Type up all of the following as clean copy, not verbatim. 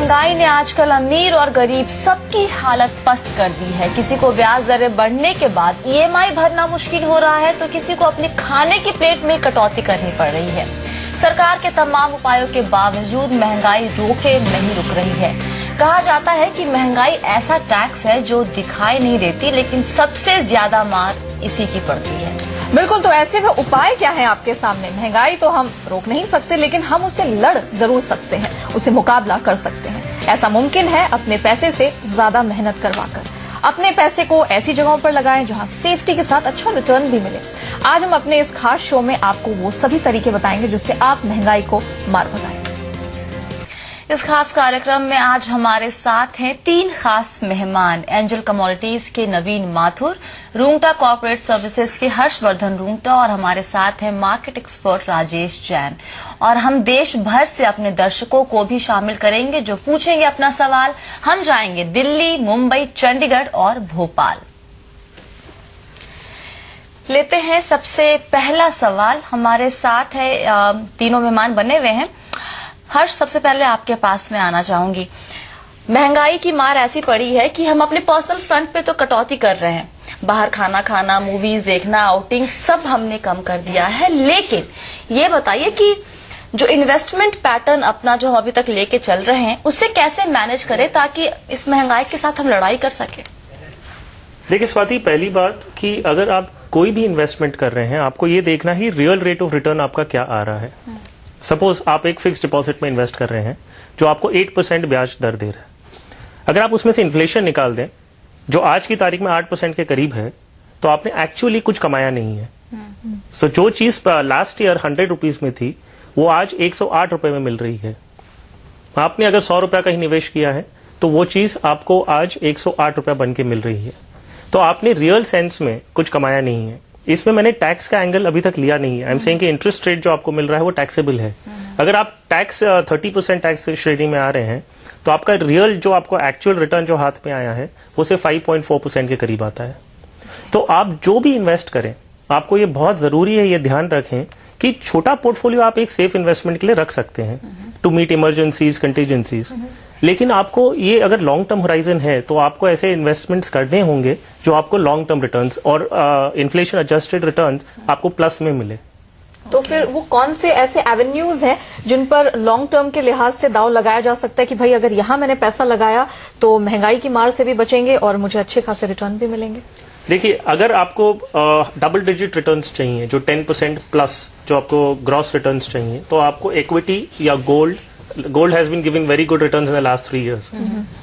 महंगाई ने आजकल अमीर और गरीब सबकी हालत पस्त कर दी है। किसी को ब्याज दरें बढ़ने के बाद ईएमआई भरना मुश्किल हो रहा है तो किसी को अपने खाने की प्लेट में कटौती करनी पड़ रही है। सरकार के तमाम उपायों के बावजूद महंगाई रोके नहीं रुक रही है। कहा जाता है कि महंगाई ऐसा टैक्स है जो दिखाई नहीं देती लेकिन सबसे ज्यादा मार इसी की पड़ती है। बिल्कुल, तो ऐसे में उपाय क्या है आपके सामने? महंगाई तो हम रोक नहीं सकते लेकिन हम उसे लड़ जरूर सकते हैं, उसे मुकाबला कर सकते हैं। ऐसा मुमकिन है अपने पैसे से ज्यादा मेहनत करवाकर। अपने पैसे को ऐसी जगहों पर लगाएं जहां सेफ्टी के साथ अच्छा रिटर्न भी मिले। आज हम अपने इस खास शो में आपको वो सभी तरीके बताएंगे जिससे आप महंगाई को मार भगाएं। इस खास कार्यक्रम में आज हमारे साथ हैं 3 खास मेहमान। एंजल कमोडिटीज के नवीन माथुर, रूंगटा कॉर्पोरेट सर्विसेज के हर्षवर्धन रूंगटा और हमारे साथ हैं मार्केट एक्सपर्ट राजेश जैन। और हम देश भर से अपने दर्शकों को भी शामिल करेंगे जो पूछेंगे अपना सवाल। हम जाएंगे दिल्ली, मुंबई, चंडीगढ़ और भोपाल। लेते हैं सबसे पहला सवाल। हमारे साथ है तीनों मेहमान बने हुए हैं। हर्ष, सबसे पहले आपके पास में आना चाहूंगी। महंगाई की मार ऐसी पड़ी है कि हम अपने पर्सनल फ्रंट पे तो कटौती कर रहे हैं। बाहर खाना खाना, मूवीज देखना, आउटिंग सब हमने कम कर दिया है। लेकिन ये बताइए कि जो इन्वेस्टमेंट पैटर्न अपना जो हम अभी तक लेके चल रहे हैं उससे कैसे मैनेज करें ताकि इस महंगाई के साथ हम लड़ाई कर सके। देखिए स्वाति, पहली बात कि अगर आप कोई भी इन्वेस्टमेंट कर रहे हैं आपको ये देखना ही रियल रेट ऑफ रिटर्न आपका क्या आ रहा है। सपोज आप एक फिक्स डिपॉजिट में इन्वेस्ट कर रहे हैं जो आपको 8% ब्याज दर दे रहा है। अगर आप उसमें से इन्फ्लेशन निकाल दें जो आज की तारीख में 8% के करीब है तो आपने एक्चुअली कुछ कमाया नहीं है। सो जो चीज लास्ट ईयर 100 रुपीज में थी वो आज 108 रुपए में मिल रही है। आपने अगर 100 रुपया का ही निवेश किया है तो वो चीज आपको आज 108 रुपया बन के मिल रही है। तो आपने रियल सेंस में कुछ कमाया नहीं है। इसमें मैंने टैक्स का एंगल अभी तक लिया नहीं है। आई एम सेइंग कि इंटरेस्ट रेट जो आपको मिल रहा है वो टैक्सेबल है। अगर आप टैक्स 30% टैक्स श्रेणी में आ रहे हैं तो आपका रियल जो आपको एक्चुअल रिटर्न जो हाथ में आया है वो सिर्फ 5.4% के करीब आता है। तो आप जो भी इन्वेस्ट करें आपको ये बहुत जरूरी है, ये ध्यान रखें कि छोटा पोर्टफोलियो आप एक सेफ इन्वेस्टमेंट के लिए रख सकते हैं टू मीट इमरजेंसीज, कंटीजेंसीज। लेकिन आपको ये अगर लॉन्ग टर्म होराइजन है तो आपको ऐसे इन्वेस्टमेंट्स करने होंगे जो आपको लॉन्ग टर्म रिटर्न्स और इन्फ्लेशन एडजस्टेड रिटर्न्स आपको प्लस में मिले। तो फिर वो कौन से ऐसे एवेन्यूज हैं जिन पर लॉन्ग टर्म के लिहाज से दाव लगाया जा सकता है कि भाई अगर यहां मैंने पैसा लगाया तो महंगाई की मार से भी बचेंगे और मुझे अच्छे खासे रिटर्न भी मिलेंगे? देखिए, अगर आपको डबल डिजिट रिटर्न्स चाहिए जो 10% प्लस जो आपको ग्रॉस रिटर्न्स चाहिए तो आपको इक्विटी या gold has been giving very good returns in the last 3 years।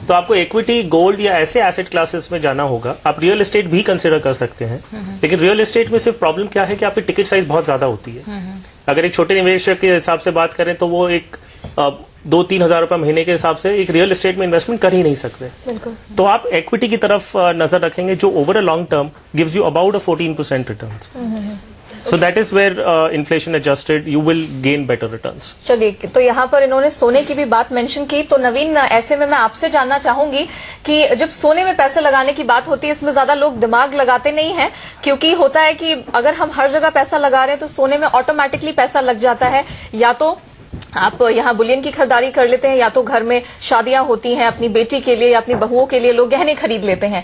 तो आपको इक्विटी, गोल्ड या ऐसे एसेट क्लासेस में जाना होगा। आप रियल एस्टेट भी कंसिडर कर सकते हैं लेकिन रियल एस्टेट में सिर्फ प्रॉब्लम क्या है कि आपकी टिकट साइज बहुत ज्यादा होती है। अगर एक छोटे निवेशक के हिसाब से बात करें तो वो एक 2-3 हजार रुपए महीने के हिसाब से एक रियल एस्टेट में इन्वेस्टमेंट कर ही नहीं सकते। तो आप इक्विटी की तरफ नजर रखेंगे जो over a long term gives you about 14% return. So that is where inflation adjusted you will gain better returns। चलिए, तो यहाँ पर इन्होंने सोने की भी बात मेंशन की। तो नवीन, ऐसे में मैं आपसे जानना चाहूंगी कि जब सोने में पैसे लगाने की बात होती है इसमें ज्यादा लोग दिमाग लगाते नहीं हैं क्योंकि होता है कि अगर हम हर जगह पैसा लगा रहे हैं तो सोने में ऑटोमेटिकली पैसा लग जाता है। या तो आप यहाँ बुलियन की खरीदारी कर लेते हैं या तो घर में शादियां होती हैं अपनी बेटी के लिए या अपनी बहुओं के लिए लोग गहने खरीद लेते हैं।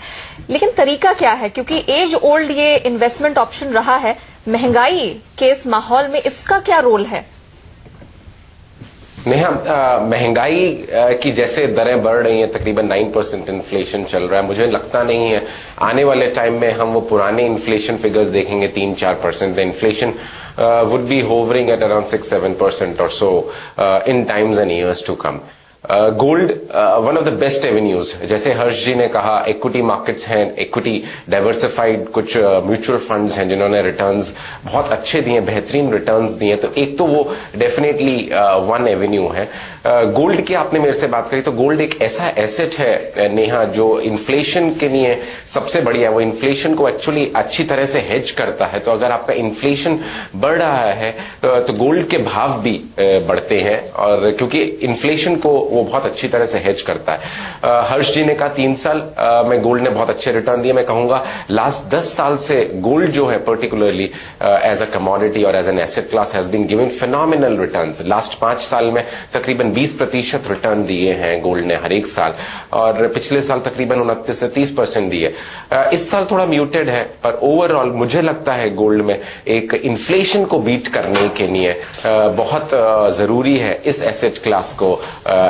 लेकिन तरीका क्या है क्योंकि एज ओल्ड ये इन्वेस्टमेंट ऑप्शन रहा है। महंगाई के इस माहौल में इसका क्या रोल है? नेहा, महंगाई की जैसे दरें बढ़ रही हैं, तकरीबन 9% इन्फ्लेशन चल रहा है। मुझे लगता नहीं है आने वाले टाइम में हम वो पुराने इन्फ्लेशन फिगर्स देखेंगे 3-4%। The inflation would be hovering at around 6-7% or so in times and years to come। Gold one of the best avenues, जैसे हर्ष जी ने कहा, इक्विटी मार्केट्स हैं, इक्विटी डाइवर्सिफाइड कुछ म्यूचुअल फंड्स हैं जिन्होंने रिटर्न्स बहुत अच्छे दिए, बेहतरीन रिटर्न्स दिए। तो एक तो वो डेफिनेटली वन एवेन्यू है। गोल्ड की आपने मेरे से बात करी तो गोल्ड एक ऐसा एसेट है नेहा जो इन्फ्लेशन के लिए सबसे बढ़िया है। वो इन्फ्लेशन को एक्चुअली अच्छी तरह से हेज करता है। तो अगर आपका इन्फ्लेशन बढ़ रहा है तो गोल्ड के भाव भी बढ़ते हैं और क्योंकि इन्फ्लेशन को वो बहुत अच्छी तरह से हेज करता है। हर्ष जी ने कहा 3 साल में गोल्ड ने बहुत अच्छे रिटर्न दिए। मैं कहूंगा लास्ट 10 साल से गोल्ड जो है पर्टिकुलरली एज अ कमोडिटी और as an asset class has been giving phenomenal returns. Last 5 साल में तकरीबन 20% रिटर्न दिए हैं गोल्ड ने हर एक साल, और पिछले साल तकरीबन 29 से 30% दिए। इस साल थोड़ा म्यूटेड है, पर ओवरऑल मुझे लगता है गोल्ड में एक इन्फ्लेशन को बीट करने के लिए बहुत जरूरी है इस एसेट क्लास को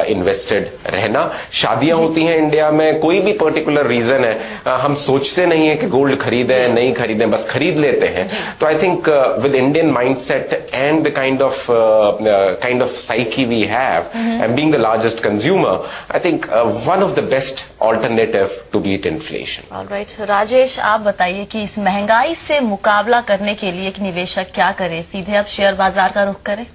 इन्वेस्टेड रहना। शादियां होती हैं इंडिया में, कोई भी पर्टिकुलर रीजन है, हम सोचते नहीं है कि गोल्ड खरीदें नहीं खरीदें, बस खरीद लेते हैं। तो I think with Indian mindset and the kind of psyche we have and being the largest consumer, I think one of the best alternative to beat inflation. Alright, Rajesh आप बताइए कि इस महंगाई से मुकाबला करने के लिए एक निवेशक क्या करे? सीधे अब शेयर बाजार का रुख करे?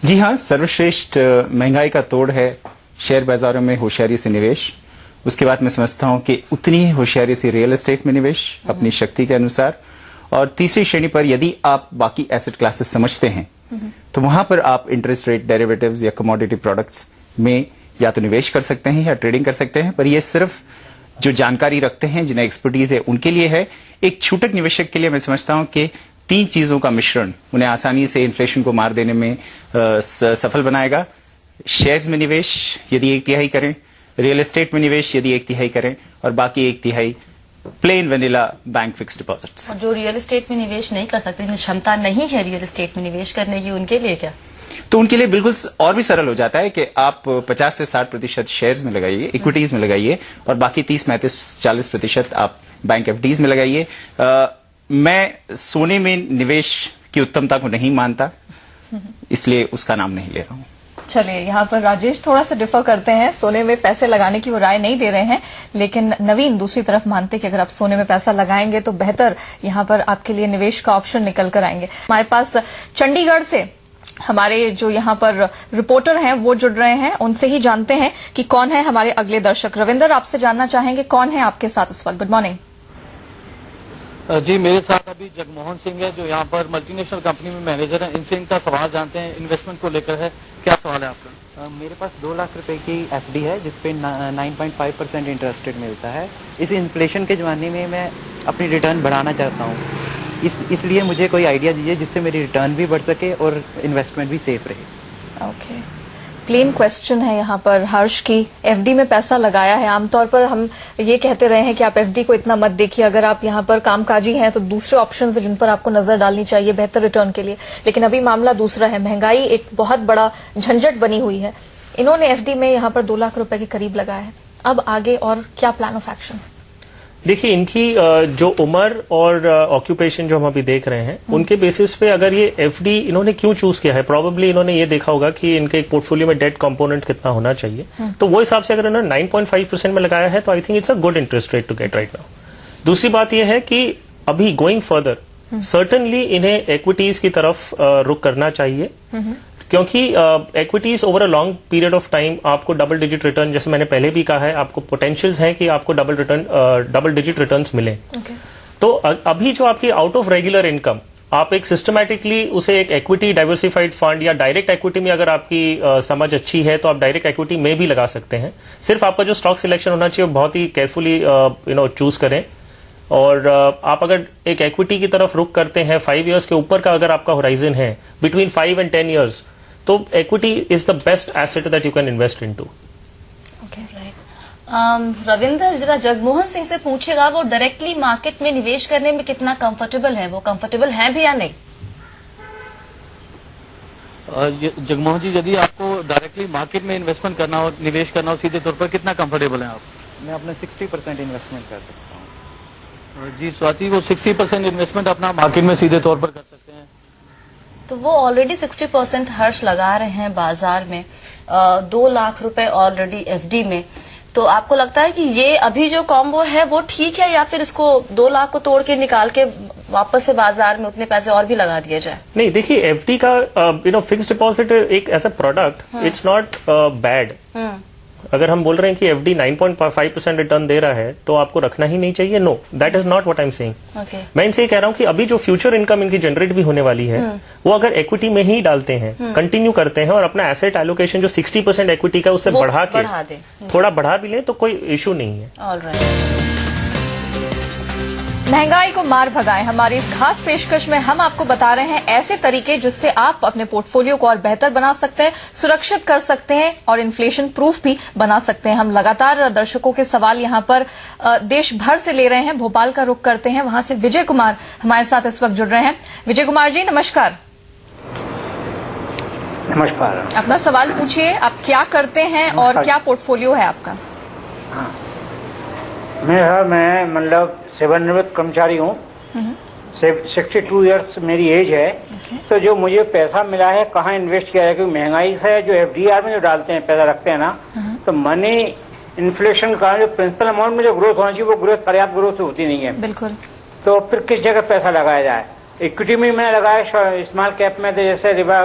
जी हाँ, सर्वश्रेष्ठ महंगाई का तोड़ है शेयर बाजारों में होशियारी से निवेश। उसके बाद मैं समझता हूं कि उतनी ही होशियारी से रियल एस्टेट में निवेश अपनी शक्ति के अनुसार। और तीसरी श्रेणी पर यदि आप बाकी एसेट क्लासेस समझते हैं तो वहां पर आप इंटरेस्ट रेट डेरिवेटिव्स या कमोडिटी प्रोडक्ट्स में या तो निवेश कर सकते हैं या ट्रेडिंग कर सकते हैं। पर यह सिर्फ जो जानकारी रखते हैं, जिन्हें एक्सपर्टीज है, उनके लिए है। एक छूटक निवेशक के लिए मैं समझता हूं कि 3 चीजों का मिश्रण उन्हें आसानी से इन्फ्लेशन को मार देने में सफल बनाएगा। शेयर्स में निवेश यदि 1/3 करें, रियल एस्टेट में निवेश यदि 1/3 करें, और बाकी 1/3 plain vanilla bank fix deposits. और जो रियल एस्टेट में निवेश नहीं कर सकते, जिन्हें क्षमता नहीं है रियल एस्टेट में निवेश करने की, उनके लिए क्या? तो उनके लिए बिल्कुल और भी सरल हो जाता है कि आप 50 से 60% शेयर्स में लगाइए, इक्विटीज में लगाइए, और बाकी 30-40% आप बैंक एफडीज में लगाइए। मैं सोने में निवेश की उत्तमता को नहीं मानता, इसलिए उसका नाम नहीं ले रहा हूं। चलिए, यहाँ पर राजेश थोड़ा सा डिफर करते हैं, सोने में पैसे लगाने की वो राय नहीं दे रहे हैं, लेकिन नवीन दूसरी तरफ मानते कि अगर आप सोने में पैसा लगाएंगे तो बेहतर यहाँ पर आपके लिए निवेश का ऑप्शन निकल कर आएंगे। हमारे पास चंडीगढ़ से हमारे जो यहाँ पर रिपोर्टर हैं वो जुड़ रहे हैं, उनसे ही जानते हैं कि कौन है हमारे अगले दर्शक। रविंदर, आपसे जानना चाहेंगे कौन है आपके साथ इस वक्त? गुड मॉर्निंग जी। मेरे साथ अभी जगमोहन सिंह है जो यहाँ पर मल्टीनेशनल कंपनी में मैनेजर है। इनसे इनका सवाल जानते हैं, इन्वेस्टमेंट को लेकर है। क्या सवाल है आपका? मेरे पास 2 लाख रुपए की एफडी है जिसपे 9.5% इंटरेस्ट रेट मिलता है। इस इन्फ्लेशन के जमाने में मैं अपनी रिटर्न बढ़ाना चाहता हूँ, इसलिए मुझे कोई आइडिया दीजिए जिससे मेरी रिटर्न भी बढ़ सके और इन्वेस्टमेंट भी सेफ रहे। ओके, प्लेन क्वेश्चन है यहाँ पर हर्ष की। एफडी में पैसा लगाया है, आमतौर पर हम ये कहते रहे हैं कि आप एफडी को इतना मत देखिए, अगर आप यहाँ पर कामकाजी हैं तो दूसरे ऑप्शन है जिन पर आपको नजर डालनी चाहिए बेहतर रिटर्न के लिए। लेकिन अभी मामला दूसरा है, महंगाई एक बहुत बड़ा झंझट बनी हुई है। इन्होंने एफडी में यहाँ पर 2 लाख रुपए के करीब लगाया है। अब आगे और क्या प्लान ऑफ एक्शन है? देखिए, इनकी जो उम्र और ऑक्यूपेशन जो हम अभी देख रहे हैं, उनके बेसिस पे अगर ये एफडी इन्होंने क्यों चूज किया है, प्रोबेबली इन्होंने ये देखा होगा कि इनके एक पोर्टफोलियो में डेट कंपोनेंट कितना होना चाहिए। तो वो हिसाब से अगर इन्होंने 9.5% में लगाया है तो I think it's a good interest rate to get right now. दूसरी बात यह है कि अभी गोइंग फर्दर सर्टनली इन्हें एक्विटीज की तरफ रुख करना चाहिए, क्योंकि equities over a long period of time आपको डबल डिजिट रिटर्न, जैसे मैंने पहले भी कहा है, आपको पोटेंशियल्स हैं कि आपको डबल डिजिट रिटर्न्स मिले। तो अभी जो आपकी आउट ऑफ रेगुलर इनकम, आप एक सिस्टमैटिकली उसे एक इक्विटी डाइवर्सिफाइड फंड या डायरेक्ट इक्विटी में, अगर आपकी समझ अच्छी है तो आप डायरेक्ट इक्विटी में भी लगा सकते हैं। सिर्फ आपका जो स्टॉक सिलेक्शन होना चाहिए बहुत ही केयरफुली चूज करें। और आप अगर एक इक्विटी की तरफ रुख करते हैं 5 इयर्स के ऊपर का अगर आपका होराइजन है, बिटवीन 5 and 10 years, तो equity is the best asset that you can invest into. Okay, right. Ravinder, जरा जगमोहन सिंह से पूछेगा वो डायरेक्टली मार्केट में निवेश करने में कितना कंफर्टेबल है, वो कंफर्टेबल है भी या नहीं? जगमोहन जी, यदि आपको डायरेक्टली मार्केट में इन्वेस्टमेंट करना हो, निवेश करना हो सीधे तौर पर, कितना कंफर्टेबल है आप? मैं अपना 60% इन्वेस्टमेंट कर सकता हूँ। जी स्वाति, वो 60% इन्वेस्टमेंट अपना मार्केट में सीधे तौर पर कर सकते हैं। तो वो ऑलरेडी 60% हर्ष लगा रहे हैं बाजार में, 2 लाख रुपए ऑलरेडी एफडी में। तो आपको लगता है कि ये अभी जो कॉम्बो है वो ठीक है, या फिर इसको 2 लाख को तोड़ के निकाल के वापस से बाजार में उतने पैसे और भी लगा दिए जाए? नहीं, देखिए, एफडी का फिक्स्ड डिपॉजिट एक as a product it's not bad. अगर हम बोल रहे हैं कि एफडी 9.5% रिटर्न दे रहा है तो आपको रखना ही नहीं चाहिए, no, that is not what I am saying. मैं इनसे ये कह रहा हूं कि अभी जो फ्यूचर इनकम इनकी जनरेट भी होने वाली है वो अगर इक्विटी में ही डालते हैं, कंटिन्यू करते हैं और अपना एसेट एलोकेशन जो 60% इक्विटी का उससे बढ़ा के थोड़ा बढ़ा भी ले तो कोई इशू नहीं है। महंगाई को मार भगाएं, हमारी इस खास पेशकश में हम आपको बता रहे हैं ऐसे तरीके जिससे आप अपने पोर्टफोलियो को और बेहतर बना सकते हैं, सुरक्षित कर सकते हैं और इन्फ्लेशन प्रूफ भी बना सकते हैं। हम लगातार दर्शकों के सवाल यहां पर देश भर से ले रहे हैं। भोपाल का रुख करते हैं, वहां से विजय कुमार हमारे साथ इस वक्त जुड़ रहे हैं। विजय कुमार जी नमस्कार। नमस्कार। अपना सवाल पूछिए, आप क्या करते हैं और क्या पोर्टफोलियो है आपका? मैं मतलब सेवानिवृत्त कर्मचारी हूँ, 62 ईयर्स मेरी एज है। तो जो मुझे पैसा मिला है कहाँ इन्वेस्ट किया है, क्योंकि महंगाई से जो एफडीआर में जो डालते हैं पैसा रखते हैं ना, तो मनी इन्फ्लेशन का जो प्रिंसिपल अमाउंट में जो ग्रोथ होना चाहिए वो ग्रोथ पर्याप्त ग्रोथ होती नहीं है। बिल्कुल। तो फिर किस जगह पैसा लगाया जाए? इक्विटी में मैंने लगाया स्मॉल कैप में, तो जैसे रिवा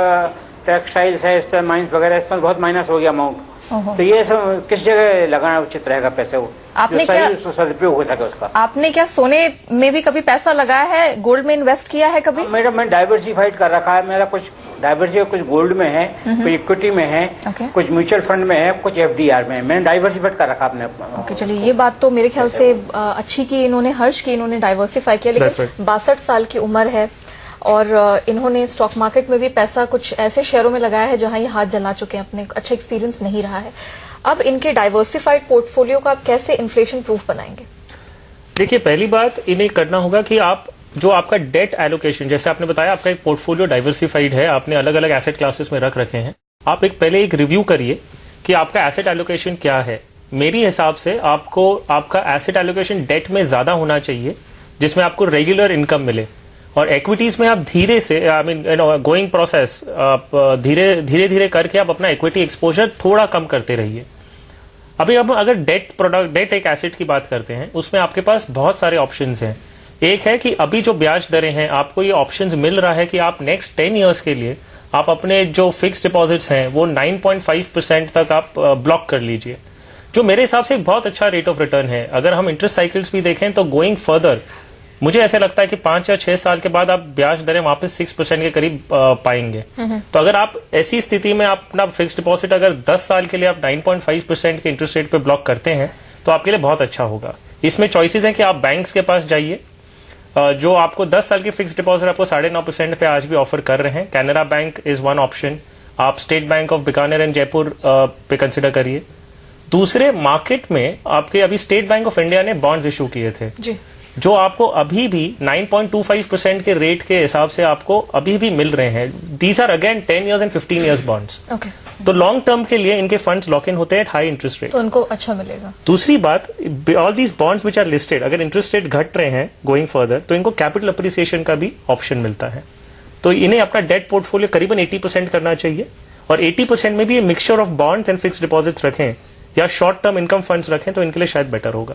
टेक्सटाइल्स है, माइंस वगैरह, इसमें बहुत माइनस हो गया अमाउंट। तो ये सब किस जगह लगाना उचित रहेगा पैसे को, आपने क्या सदुपयोग हो सके उसका? आपने क्या सोने में भी कभी पैसा लगाया है, गोल्ड में इन्वेस्ट किया है कभी? मैडम मैं डाइवर्सिफाइड कर रखा है, मेरा कुछ डाइवर्सिफाइड, कुछ गोल्ड में है, कुछ इक्विटी में है, कुछ म्यूचुअल फंड में है, कुछ एफडीआर में है। मैंने डाइवर्सिफाइड कर रखा अपने। ओके, चलिए ये बात तो मेरे ख्याल से अच्छी की इन्होंने, हर्ष की इन्होंने डाइवर्सिफाई किया, लेकिन 62 साल की उम्र है और इन्होंने स्टॉक मार्केट में भी पैसा कुछ ऐसे शेयरों में लगाया है जहां ये हाथ जला चुके हैं, अपने अच्छा एक्सपीरियंस नहीं रहा है। अब इनके डाइवर्सिफाइड पोर्टफोलियो का आप कैसे इन्फ्लेशन प्रूफ बनाएंगे? देखिए, पहली बात इन्हें करना होगा कि आप जो आपका डेट एलोकेशन, जैसे आपने बताया आपका एक पोर्टफोलियो डाइवर्सिफाइड है, आपने अलग अलग एसेट क्लासेस में रख रखे हैं, आप पहले एक रिव्यू करिए कि आपका एसेट एलोकेशन क्या है। मेरी हिसाब से आपको आपका एसेट एलोकेशन डेट में ज्यादा होना चाहिए जिसमें आपको रेगुलर इनकम मिले, और एक्विटीज में आप धीरे से, आई मीन गोइंग प्रोसेस, आप धीरे धीरे करके आप अपना इक्विटी एक्सपोजर थोड़ा कम करते रहिए। अभी अब अगर डेट प्रोडक्ट, डेट एक एसेट की बात करते हैं, उसमें आपके पास बहुत सारे ऑप्शंस हैं। एक है कि अभी जो ब्याज दरें हैं, आपको ये ऑप्शंस मिल रहा है कि आप नेक्स्ट 10 ईयर्स के लिए आप अपने जो फिक्स डिपॉजिट्स हैं वो 9.5% तक आप ब्लॉक कर लीजिए, जो मेरे हिसाब से एक बहुत अच्छा रेट ऑफ रिटर्न है। अगर हम इंटरेस्ट साइकिल्स भी देखें तो गोइंग फर्दर मुझे ऐसा लगता है कि 5 या 6 साल के बाद आप ब्याज दरें वापस 6% के करीब पाएंगे। तो अगर आप ऐसी स्थिति में आप अपना फिक्स डिपॉजिट अगर 10 साल के लिए आप 9.5% के इंटरेस्ट रेट पे ब्लॉक करते हैं तो आपके लिए बहुत अच्छा होगा। इसमें चॉइसेस हैं कि आप बैंक्स के पास जाइए, जो आपको 10 साल की फिक्स डिपॉजिट आपको 9.5% पे आज भी ऑफर कर रहे हैं। Canara bank is one option. आप state bank of Bikaner and Jaipur पे कंसिडर करिए। दूसरे मार्केट में आपके अभी स्टेट बैंक ऑफ इंडिया ने बॉन्ड्स इशू किए थे जी, जो आपको अभी भी 9.25% के रेट के हिसाब से आपको अभी भी मिल रहे हैं। These are again 10 years and 15 years bonds. तो लॉन्ग टर्म के लिए इनके फंड्स लॉक इन होते हैं हाई इंटरेस्ट रेट, तो उनको अच्छा मिलेगा। दूसरी बात, all these bonds which are listed, अगर इंटरेस्ट रेट घट रहे हैं गोइंग फर्दर तो इनको कैपिटल अप्रिसिएशन का भी ऑप्शन मिलता है। तो इन्हें अपना डेट पोर्टफोलियो करीबन 80% करना चाहिए, और 80% में भी mixture of bonds and fix deposits रखें या शॉर्ट टर्म इनकम फंड्स रखें तो इनके लिए शायद बेटर होगा।